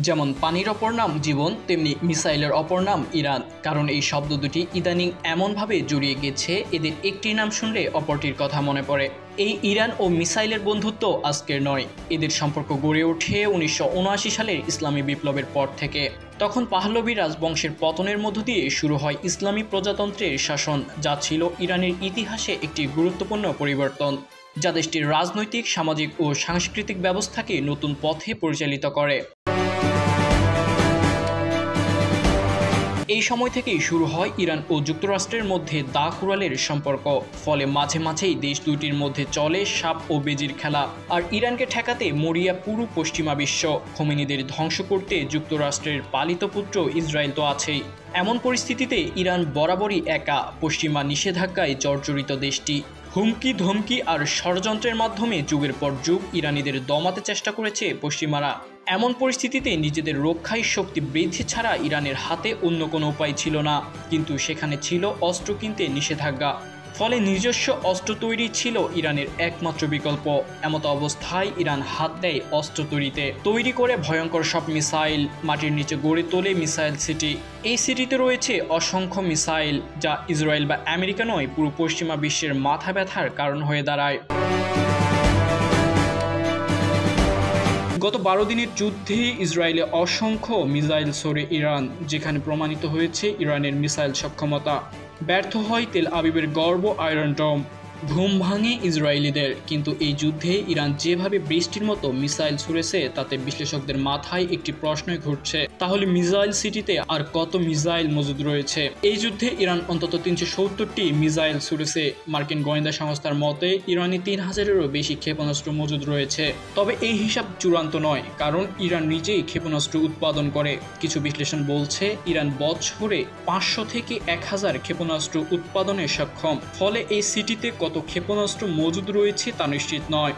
যেমন পানির অপর নাম জীবন, তেমনি মিসাইলের অপর নাম ইরান। কারণ এই শব্দ দুটি ইদানিং এমনভাবে জড়িয়ে গেছে, এদের একটির নাম শুনলে অপরটির কথা মনে পড়ে। এই ইরান ও মিসাইলের বন্ধুত্ব আজকের নয়, এদের সম্পর্ক গড়ে ওঠে 1979 সালের ইসলামী বিপ্লবের পর থেকে। তখন পাহলভী রাজবংশের পতনের মধ্য দিয়ে শুরু হয় ইসলামী প্রজাতন্ত্রের শাসন, যা ছিল ইরানের ইতিহাসে একটি গুরুত্বপূর্ণ পরিবর্তন, যা দেশটির রাজনৈতিক, সামাজিক ও সাংস্কৃতিক ব্যবস্থাকে নতুন পথে পরিচালিত করে। এই সময় থেকেই শুরু হয় ইরান ও যুক্তরাষ্ট্রের মধ্যে দা-কুড়ালের সম্পর্ক। ফলে মাঝে মাঝেই দেশ দুটির মধ্যে চলে সাপ ও বেজির খেলা। আর ইরানকে ঠেকাতে মরিয়া পুরো পশ্চিমা বিশ্ব। খোমেনিদের ধ্বংস করতে যুক্তরাষ্ট্রের পালিত পুত্র ইসরায়েল তো আছেই। এমন পরিস্থিতিতে ইরান বরাবরই একা, পশ্চিমা নিষেধাজ্ঞায় জর্জরিত দেশটি। হুমকি, ধমকি আর ষড়যন্ত্রের মাধ্যমে যুগের পর যুগ ইরানিদের দমাতে চেষ্টা করেছে পশ্চিমারা। এমন পরিস্থিতিতে নিজেদের রক্ষায় শক্তি বৃদ্ধি ছাড়া ইরানের হাতে অন্য কোনো উপায় ছিল না, কিন্তু সেখানে ছিল অস্ত্র কিনতে নিষেধাজ্ঞা। ফলে নিজস্ব অস্ত্র তৈরি ছিল ইরানের একমাত্র বিকল্প। এমত অবস্থায় ইরান হাত দেয় অস্ত্র তৈরি করে ভয়ঙ্কর সব মিসাইল, মাটির নিচে গড়ে তোলে মিসাইল সিটি। এই সিটিতে রয়েছে অসংখ্য মিসাইল, যা ইসরায়েল বা আমেরিকা নয়, পুরো পশ্চিমা বিশ্বের মাথা ব্যথার কারণ হয়ে দাঁড়ায়। গত 12 দিনের যুদ্ধে ইসরায়েলে অসংখ্য মিসাইল ছোড়ে ইরান, যেখানে প্রমাণিত হয়েছে ইরানের মিসাইল সক্ষমতা। ব্যর্থ হয় তেল আবিবের গর্ব আয়রন ডোম। ঘুম ভাঙে ইসরায়েলিদের। কিন্তু এই যুদ্ধে ইরান যেভাবে বৃষ্টির মতো মিসাইল ছুড়েছে, তাতে বিশ্লেষকদের মাথায় একটি প্রশ্নই ঘুরছে, তাহলে মিসাইল সিটিতে আর কত মিসাইল মজুদ রয়েছে? এই যুদ্ধে ইরান অন্তত 370টি মিসাইল ছুড়েছে। মার্কিন গোয়েন্দা সংস্থার মতে ইরানে 3000-এরও বেশি ক্ষেপণাস্ত্র মজুদ রয়েছে। তবে এই হিসাব চূড়ান্ত নয়, কারণ ইরান নিজেই ক্ষেপণাস্ত্র উৎপাদন করে। কিছু বিশ্লেষণ বলছে ইরান বছরে 500 থেকে 1000 ক্ষেপণাস্ত্র উৎপাদনে সক্ষম। ফলে এই সিটিতে কত ক্ষেপণাস্ত্র মজুদ রয়েছে তা নিশ্চিত নয়।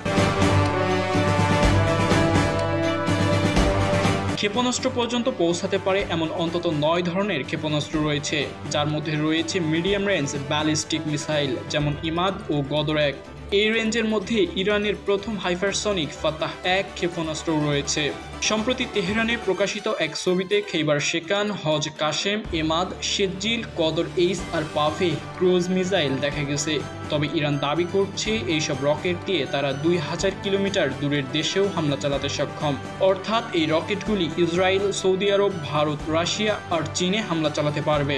ক্ষেপণাস্ত্র পর্যন্ত পৌঁছাতে পারে এমন অন্তত 9 ধরনের ক্ষেপণাস্ত্র রয়েছে, যার মধ্যে রয়েছে মিডিয়াম রেঞ্জ ব্যালিস্টিক মিসাইল, যেমন ইমাদ ও গদর-1। এই রেঞ্জের মধ্যে ইরানের প্রথম হাইপারসনিক ফাতাহ-1 ক্ষেপণাস্ত্র রয়েছে। সম্প্রতি তেহরানে প্রকাশিত এক ছবিতে খেইবার শেকান, হজ কাশেম, এমাদ, শেজ্জিল, গদর-8 আর পাভে ক্রুজ মিসাইল দেখা গেছে। তবে ইরান দাবি করছে এইসব রকেট দিয়ে তারা 2000 কিলোমিটার দূরের দেশেও হামলা চালাতে সক্ষম। অর্থাৎ এই রকেটগুলি ইসরায়েল, সৌদি আরব, ভারত, রাশিয়া আর চীনে হামলা চালাতে পারবে।